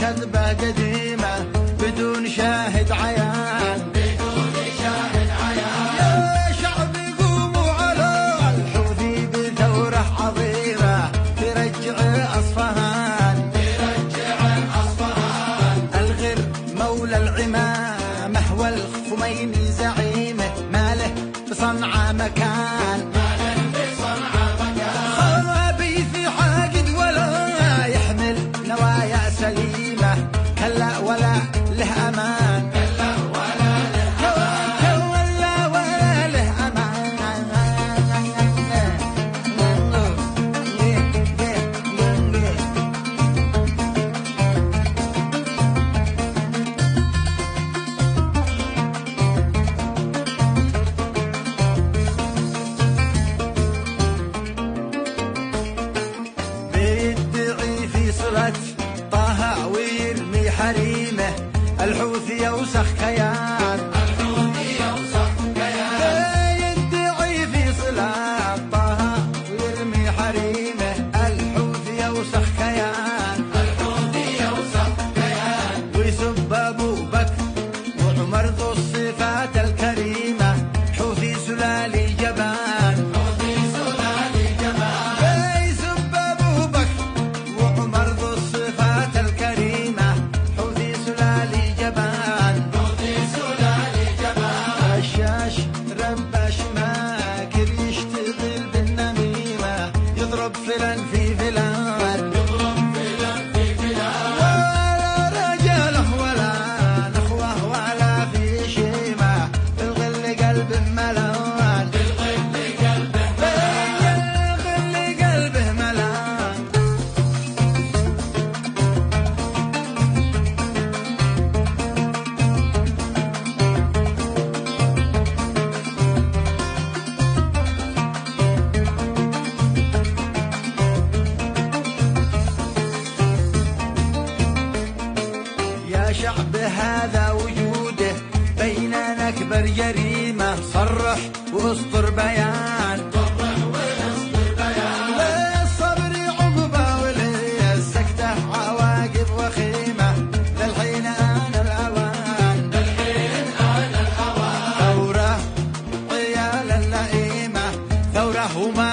كذبة قديمة بدون شاهد عيان. يا شعب قوموا على الحوثي بثورة عظيمة ترجع أصفهان. الغر مولى العمامة والخميني زعيمه ما له بصنعاء مكان. خبيث حاقد ولا يحمل نوايا سليمة كلا ولا له أمان. طه ويرمي حريمه الحوثي يوسخ كيان. يدعي في صلة طه ويرمي حريمه الحوثي يوسخ كيان. ويسب أبو بكر وعمر ذو الصفات الكريمة حوثي سلالي جبان. فلان في فلان ولا رجاله ولا نخوه ولا في شيمة بالغل قلب ملان. بالغل قلبه ملان. شعب هذا وجوده بيننا أكبر جريمة صرح واسطر بيان. للصبر عقبة وللسكتة عواقب وخيمة للحين آن الأوان. ثورة عيال اللئيمة ثورة وما